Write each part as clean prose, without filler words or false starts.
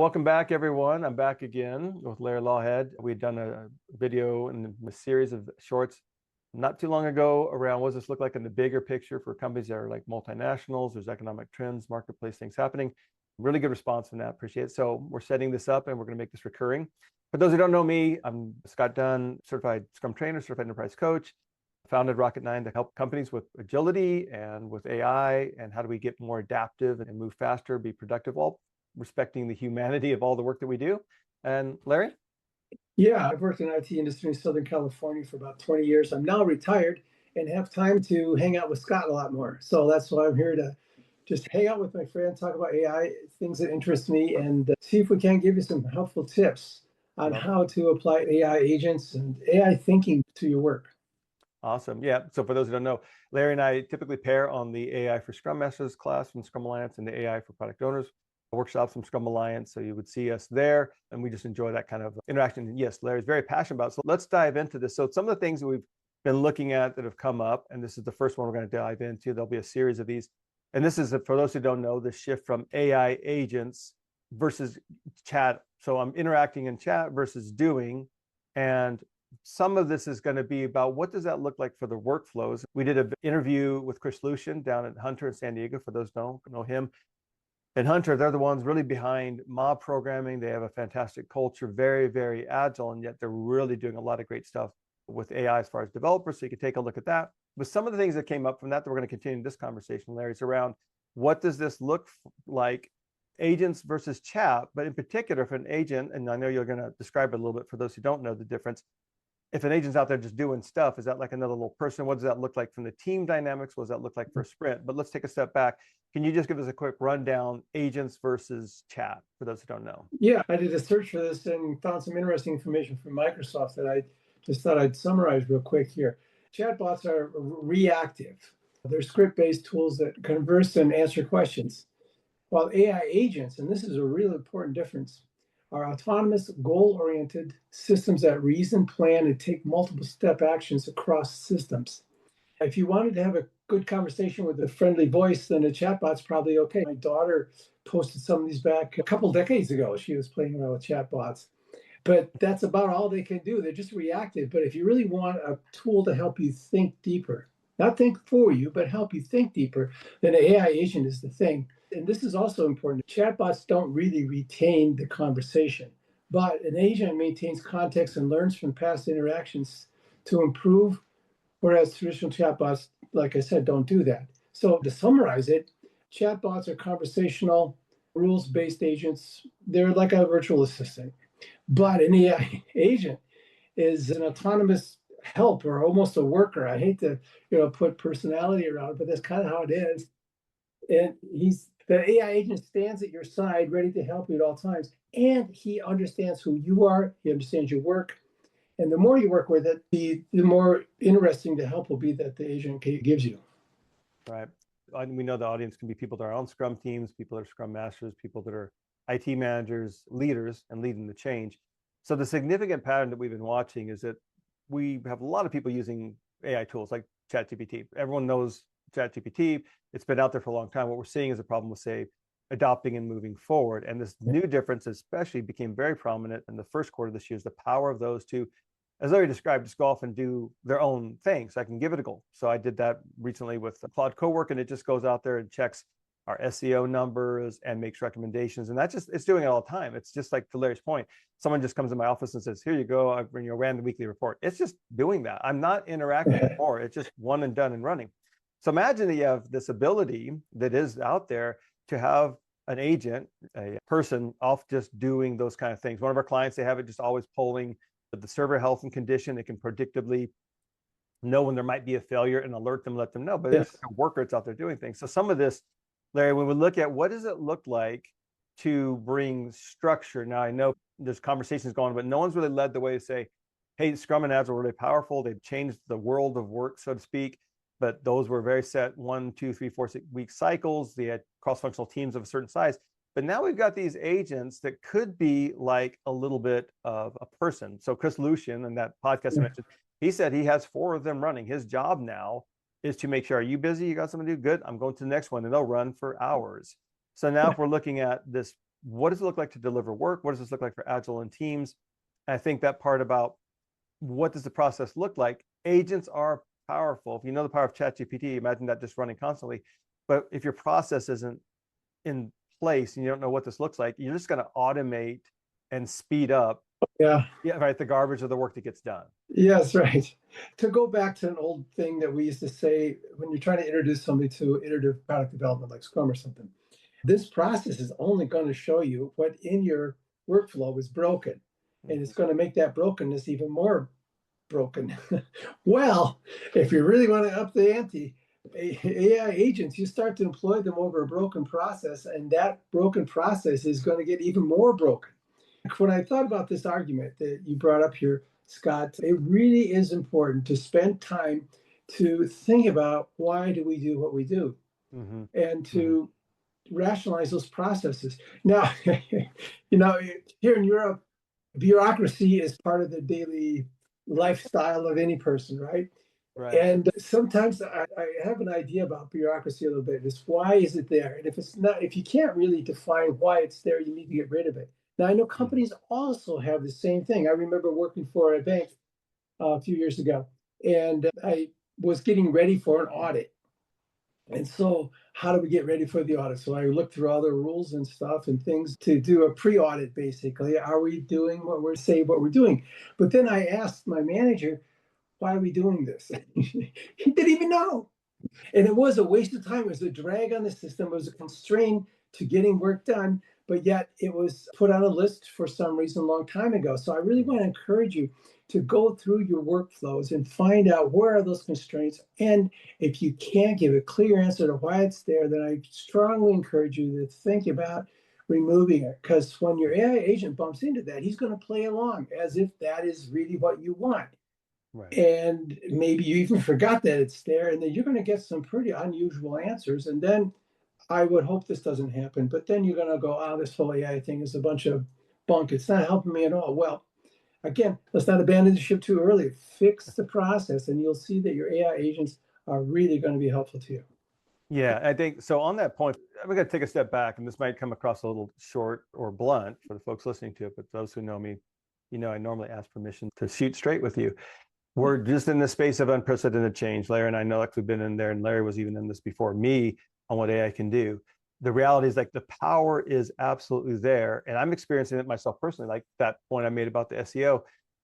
Welcome back, everyone. I'm back again with Larry Lawhead. We'd done a video and a series of shorts not too long ago around what does this look like in the bigger picture for companies that are like multinationals. There's economic trends, marketplace things happening. Really good response from that. Appreciate it. So we're setting this up and we're going to make this recurring. For those who don't know me, I'm Scott Dunn, certified Scrum trainer, certified enterprise coach. Founded Rocket9 to help companies with agility and with AI and how do we get more adaptive and move faster, be productive, while respecting the humanity of all the work that we do. And Larry? Yeah, I've worked in the IT industry in Southern California for about 20 years. I'm now retired and have time to hang out with Scott a lot more. So that's why I'm here to just hang out with my friend, talk about AI, things that interest me, and see if we can give you some helpful tips on how to apply AI agents and AI thinking to your work. Awesome. Yeah. So for those who don't know, Larry and I typically pair on the AI for Scrum Masters class from Scrum Alliance and the AI for product owners workshops from Scrum Alliance. So you would see us there and we just enjoy that kind of interaction. And yes, Larry's very passionate about it. So let's dive into this. So some of the things that we've been looking at that have come up, and this is the first one we're going to dive into. There'll be a series of these. And this is, for those who don't know, the shift from AI agents versus chat. So I'm interacting in chat versus doing. And some of this is going to be about what does that look like for the workflows. We did an interview with Chris Lucian down at Hunter in San Diego, for those who don't know him. And Hunter, they're the ones really behind mob programming. They have a fantastic culture, very, very agile, and yet they're really doing a lot of great stuff with AI as far as developers. So you can take a look at that. But some of the things that came up from that we're going to continue this conversation, Larry, is around what does this look like, agents versus chat, but in particular, if an agent, and I know you're going to describe it a little bit for those who don't know the difference, if an agent's out there just doing stuff, is that like another little person? What does that look like from the team dynamics? What does that look like for a sprint? But let's take a step back. Can you just give us a quick rundown, agents versus chat, for those who don't know? Yeah, I did a search for this and found some interesting information from Microsoft that I just thought I'd summarize real quick here. Chatbots are reactive. They're script-based tools that converse and answer questions, while AI agents, and this is a really important difference, are autonomous, goal-oriented systems that reason, plan, and take multiple step actions across systems. If you wanted to have a good conversation with a friendly voice, then a chatbot's probably okay. My daughter posted some of these back a couple decades ago. She was playing around with chatbots, but that's about all they can do. They're just reactive. But if you really want a tool to help you think deeper, not think for you, but help you think deeper, then an AI agent is the thing. And this is also important. Chatbots don't really retain the conversation, but an agent maintains context and learns from past interactions to improve, whereas traditional chatbots, like I said, don't do that. So to summarize it, chatbots are conversational, rules-based agents. They're like a virtual assistant. But an AI agent is an autonomous helper, almost a worker. I hate to, put personality around it, but that's kind of how it is. And the AI agent stands at your side, ready to help you at all times. And he understands who you are. He understands your work. And the more you work with it, the more interesting the help will be that the agent gives you. Right. We know the audience can be people that are on Scrum teams, people that are Scrum Masters, people that are IT managers, leaders, and leading the change. So the significant pattern that we've been watching is that we have a lot of people using AI tools like ChatGPT. Everyone knows ChatGPT. It's been out there for a long time. What we're seeing is a problem with, say, adopting and moving forward. And this new difference especially became very prominent in the first quarter of this year, is the power of those two, as Larry described, just go off and do their own thing. So I can give it a go. So I did that recently with Claude Cowork, and it just goes out there and checks our SEO numbers and makes recommendations. And it's doing it all the time. It's just like, to Larry's point, someone just comes in my office and says, here you go, I bring you a random weekly report. It's just doing that. I'm not interacting anymore. It's just one and done and running. So imagine that you have this ability that is out there to have an agent, a person off just doing those kind of things. One of our clients, they have it just always polling the server health and condition. It can predictably know when there might be a failure and alert them, let them know. But it's a worker that's out there doing things. So some of this, Larry, when we look at what does it look like to bring structure. Now, I know there's conversations going on, but no one's really led the way to say, hey, Scrum and Agile are really powerful. They've changed the world of work, so to speak. But those were very set 1, 2, 3, 4 week cycles. They had cross-functional teams of a certain size. But now we've got these agents that could be like a little bit of a person. So Chris Lucian, in that podcast I mentioned, he said he has 4 of them running. His job now is to make sure, are you busy? You got something to do? Good. I'm going to the next one. And they'll run for hours. So now if we're looking at this what does it look like to deliver work? What does this look like for Agile and teams? And I think that part about what does the process look like? Agents are powerful. If you know the power of ChatGPT, imagine that just running constantly. But if your process isn't in place and you don't know what this looks like, you're just going to automate and speed up. Yeah. Yeah, right. The garbage of the work that gets done. Yes, right. To go back to an old thing that we used to say when you're trying to introduce somebody to iterative product development, like Scrum or something, this process is only going to show you what in your workflow is broken. And it's going to make that brokenness even more broken. Well, if you really want to up the ante, AI agents, you start to employ them over a broken process, and that broken process is going to get even more broken. When I thought about this argument that you brought up here, Scott, it really is important to spend time to think about why do we do what we do, and to rationalize those processes. Now, here in Europe, bureaucracy is part of the daily lifestyle of any person, right? Right. And sometimes I have an idea about bureaucracy a little bit. Is why is it there? And if you can't really define why it's there, you need to get rid of it. Now, I know companies also have the same thing. I remember working for a bank a few years ago, and I was getting ready for an audit. And so, how do we get ready for the audit? So I looked through all the rules and stuff and things to do a pre-audit. Basically, are we doing what we're doing? But then I asked my manager, "Why are we doing this?" He didn't even know. And it was a waste of time. It was a drag on the system. It was a constraint to getting work done, but yet it was put on a list for some reason a long time ago. So I really want to encourage you to go through your workflows and find out where are those constraints. And if you can't give a clear answer to why it's there, then I strongly encourage you to think about removing it. Because when your AI agent bumps into that, he's going to play along as if that is really what you want. Right. And maybe you even forgot that it's there, and then you're going to get some pretty unusual answers. And then I would hope this doesn't happen, but then you're going to go, oh, this whole AI thing is a bunch of bunk. It's not helping me at all. Well, again, let's not abandon the ship too early. Fix the process, and you'll see that your AI agents are really going to be helpful to you. Yeah, I think so. On that point, I'm going to take a step back, and this might come across a little short or blunt for the folks listening to it, but those who know me, I normally ask permission to shoot straight with you. We're just in the space of unprecedented change. Larry and I know, like, we've been in there, and Larry was even in this before me on what AI can do. The reality is, like, the power is absolutely there. And I'm experiencing it myself personally. Like that point I made about the SEO,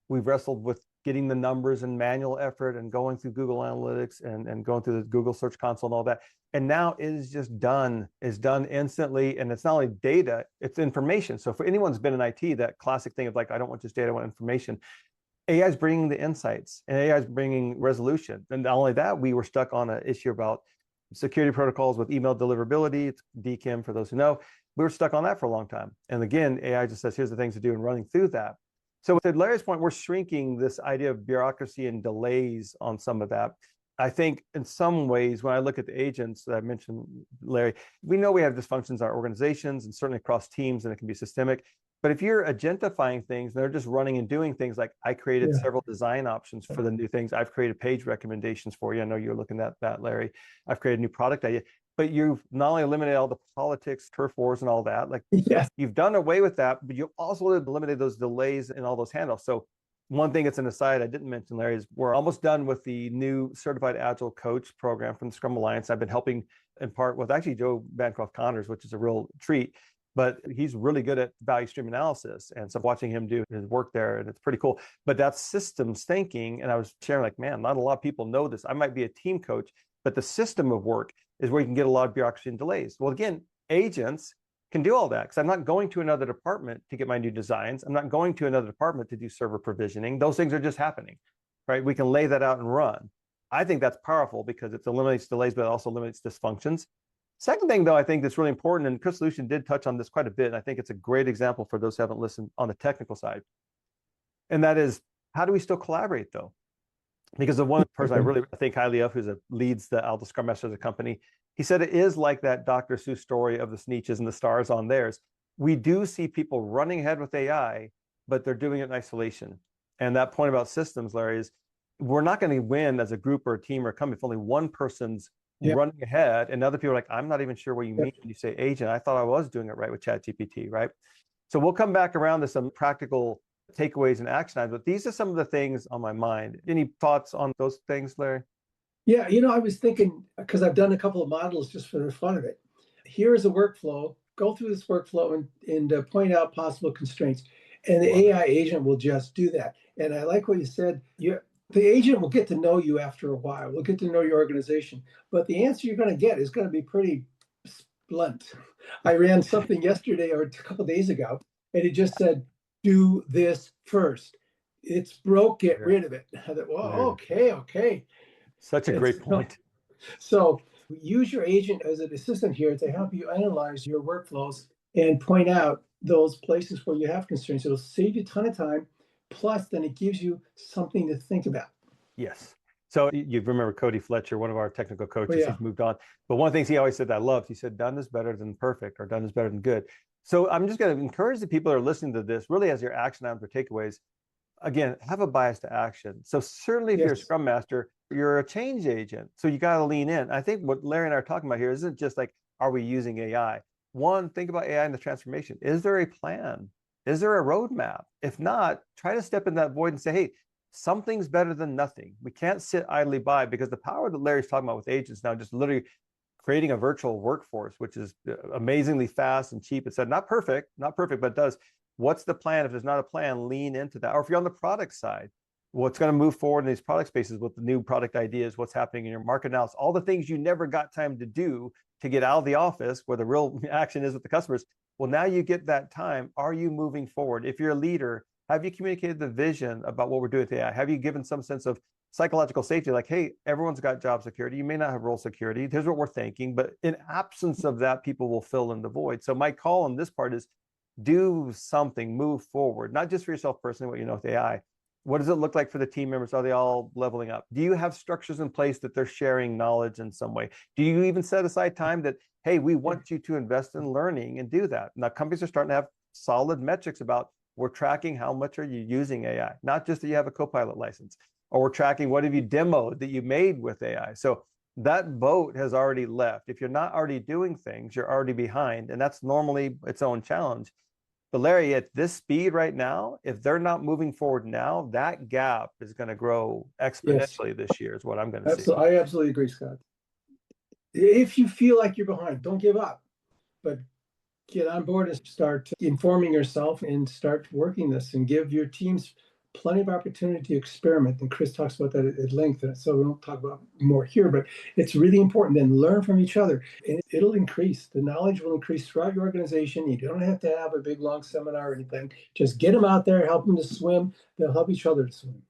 we've wrestled with getting the numbers and manual effort and going through Google Analytics and going through the Google Search Console and all that. And now it is just done. It's done instantly. And it's not only data, it's information. So for anyone's been in IT, that classic thing of like, I don't want just data, I want information. AI is bringing the insights, and AI is bringing resolution. And not only that, we were stuck on an issue about security protocols with email deliverability. It's DKIM for those who know. We were stuck on that for a long time. And again, AI just says, here's the things to do, and running through that. So to Larry's point, we're shrinking this idea of bureaucracy and delays on some of that. I think in some ways, when I look at the agents that I mentioned, Larry, we know we have dysfunctions in our organizations and certainly across teams, and it can be systemic. But if you're agentifying things, they're just running and doing things. Like, I created several design options for the new things. I've created page recommendations for you. I know you're looking at that, Larry. I've created a new product idea. But you've not only eliminated all the politics, turf wars, and all that, like, you've done away with that, but you've also eliminated those delays and all those handles. So one thing that's an aside I didn't mention, Larry, is we're almost done with the new Certified Agile Coach program from the Scrum Alliance. I've been helping in part with actually Joe Bancroft Connors, which is a real treat. But he's really good at value stream analysis. And so watching him do his work there, and it's pretty cool. But that's systems thinking. And I was sharing, like, man, not a lot of people know this. I might be a team coach, but the system of work is where you can get a lot of bureaucracy and delays. Well, again, agents can do all that, because I'm not going to another department to get my new designs. I'm not going to another department to do server provisioning. Those things are just happening, right? We can lay that out and run. I think that's powerful because it eliminates delays, but it also eliminates dysfunctions. Second thing, though, I think that's really important, and Chris Lucian did touch on this quite a bit, and I think it's a great example for those who haven't listened on the technical side. And that is, how do we still collaborate, though? Because the one person I really think highly of, leads the Aldo Scrum Master as a company, he said it is like that Dr. Seuss story of the Sneetches and the stars on theirs. We do see people running ahead with AI, but they're doing it in isolation. And that point about systems, Larry, is we're not going to win as a group or a team or a company if only one person's Yeah. running ahead, and other people are like, I'm not even sure what you Yeah. mean when you say agent. I thought I was doing it right with ChatGPT, right? So we'll come back around to some practical takeaways and action items, but these are some of the things on my mind. Any thoughts on those things, Larry? Yeah, I was thinking, because I've done a couple of models just for the fun of it. Here is a workflow. Go through this workflow and point out possible constraints. And the Love it. AI agent will just do that. And I like what you said. The agent will get to know you after a while. Will get to know your organization. But the answer you're going to get is going to be pretty blunt. I ran something yesterday or a couple of days ago, and it just said, do this first. It's broke, get Yeah. rid of it. I thought, well, There you go. okay. Such a It's great point. so use your agent as an assistant here to help you analyze your workflows and point out those places where you have constraints. It'll save you a ton of time. Plus, then it gives you something to think about. Yes. So you remember Cody Fletcher, one of our technical But coaches, yeah, he's moved on. But one of the things he always said that I loved, he said, done is better than perfect, or done is better than good. So I'm just going to encourage the people that are listening to this, really as your action items or takeaways, again, have a bias to action. So certainly if you're a yes, Scrum Master, you're a change agent. So you got to lean in. I think what Larry and I are talking about here isn't just like, are we using AI? One, think about AI in the transformation. Is there a plan? Is there a roadmap? If not, try to step in that void and say, hey, something's better than nothing. We can't sit idly by, because the power that Larry's talking about with agents now, just literally creating a virtual workforce, which is amazingly fast and cheap. It said, not perfect, but it does. What's the plan? If there's not a plan, lean into that. Or if you're on the product side, what's going to move forward in these product spaces with the new product ideas, what's happening in your market analysis, all the things you never got time to do to get out of the office where the real action is with the customers. Well, now you get that time. Are you moving forward? If you're a leader, have you communicated the vision about what we're doing with AI? Have you given some sense of psychological safety? Like, hey, everyone's got job security. You may not have role security. Here's what we're thinking. But in absence of that, people will fill in the void. So my call on this part is do something, move forward, not just for yourself personally, what you know with AI. What does it look like for the team members? Are they all leveling up? Do you have structures in place that they're sharing knowledge in some way? Do you even set aside time that, hey, we want you to invest in learning and do that? Now, companies are starting to have solid metrics about, we're tracking how much are you using AI, not just that you have a Copilot license, or we're tracking what have you demoed that you made with AI. So that boat has already left. If you're not already doing things, you're already behind, and that's normally its own challenge. But Larry, at this speed right now, if they're not moving forward now, that gap is going to grow yes, exponentially this year, is what I'm going to see. absolutely. I absolutely agree, Scott. If you feel like you're behind, don't give up, but get on board and start informing yourself and start working this and give your teams plenty of opportunity to experiment. And Chris talks about that at length. And so we won't talk about more here, but it's really important. Then learn from each other, and it'll increase. The knowledge will increase throughout your organization. You don't have to have a big, long seminar or anything. Just get them out there, help them to swim. They'll help each other to swim.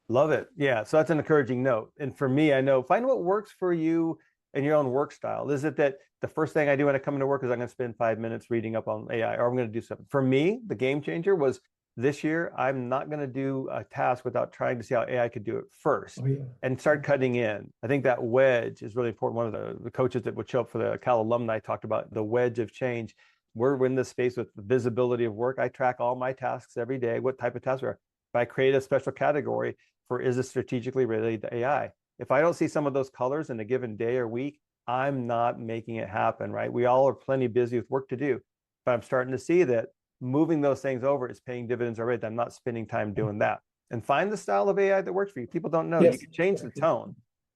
Love it. Yeah. So that's an encouraging note. And for me, I know, find what works for you and your own work style. Is it that the first thing I do when I come into work is I'm going to spend 5 minutes reading up on AI, or I'm going to do something? For me, the game changer was this year, I'm not going to do a task without trying to see how AI could do it first Oh, yeah. and start cutting in. I think that wedge is really important. One of the coaches that would show up for the Cal alumni talked about the wedge of change. We're in this space with the visibility of work. I track all my tasks every day, what type of tasks are. If I create a special category for, is it strategically related to AI? If I don't see some of those colors in a given day or week, I'm not making it happen, right? We all are plenty busy with work to do, but I'm starting to see that moving those things over is paying dividends already. I'm not spending time doing that. And find the style of AI that works for you. People don't know. Yes, You can change the exactly. tone.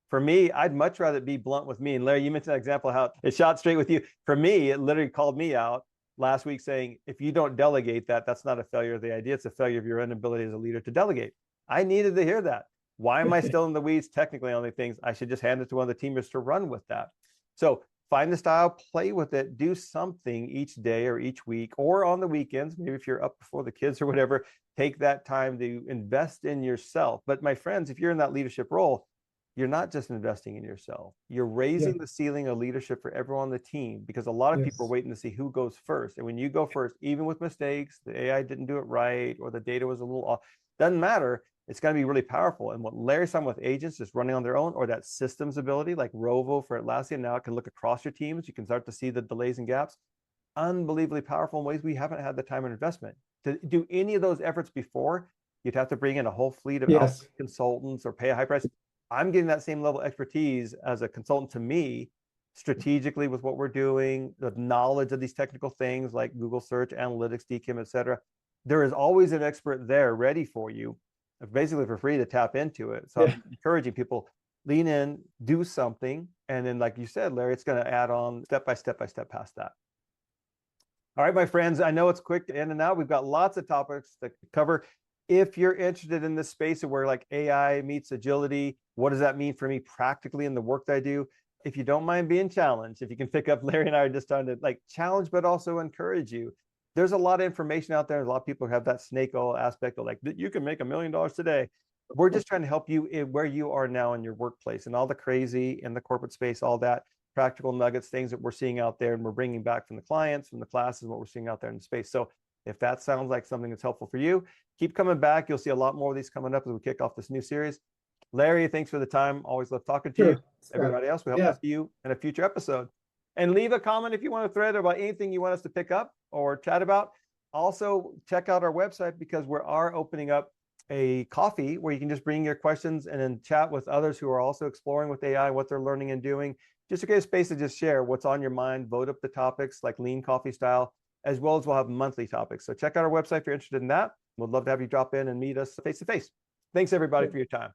For me, I'd much rather be blunt with me. And Larry, you mentioned that example, how it shot straight with you. For me, it literally called me out last week saying, if you don't delegate that, that's not a failure of the idea. It's a failure of your inability as a leader to delegate. I needed to hear that. Why am I still in the weeds technically on the things? I should just hand it to one of the teamers to run with that. So find the style, play with it, do something each day or each week or on the weekends. Maybe if you're up before the kids or whatever, take that time to invest in yourself. But my friends, if you're in that leadership role, you're not just investing in yourself. You're Yeah. raising the ceiling of leadership for everyone on the team, because a lot of people are Yes. waiting to see who goes first. And when you go first, even with mistakes, the AI didn't do it right, or the data was a little off, doesn't matter. It's going to be really powerful. And what Larry's talking with agents just running on their own, or that systems ability like Rovo for Atlassian, now it can look across your teams. You can start to see the delays and gaps. Unbelievably powerful in ways we haven't had the time and investment to do any of those efforts before. You'd have to bring in a whole fleet of Yes. outside consultants or pay a high price. I'm getting that same level of expertise as a consultant to me strategically with what we're doing, the knowledge of these technical things like Google search, analytics, DKIM, et cetera. There is always an expert there ready for you, basically for free to tap into it. So I'm encouraging people, lean in, do something. And then, like you said, Larry, it's going to add on step by step past that. All right, my friends, I know it's quick in and out. We've got lots of topics to cover. If you're interested in this space of where like AI meets agility, what does that mean for me practically in the work that I do? If you don't mind being challenged, if you can pick up, Larry and I are just trying to like challenge, but also encourage you. There's a lot of information out there. A lot of people have that snake oil aspect of like, you can make $1 million today. We're just trying to help you where you are now in your workplace and all the crazy in the corporate space, all that practical nuggets, things that we're seeing out there and we're bringing back from the clients, from the classes, what we're seeing out there in the space. So if that sounds like something that's helpful for you, keep coming back. You'll see a lot more of these coming up as we kick off this new series. Larry, thanks for the time. Always love talking to you. Everybody else, we hope to see you in a future episode. And leave a comment if you want to thread about anything you want us to pick up or chat about. Also, check out our website because we are opening up a coffee where you can just bring your questions and then chat with others who are also exploring with AI, what they're learning and doing. Just to get a space to just share what's on your mind, vote up the topics like lean coffee style, as well as we'll have monthly topics. So check out our website if you're interested in that. We'd love to have you drop in and meet us face to face. Thanks everybody for your time.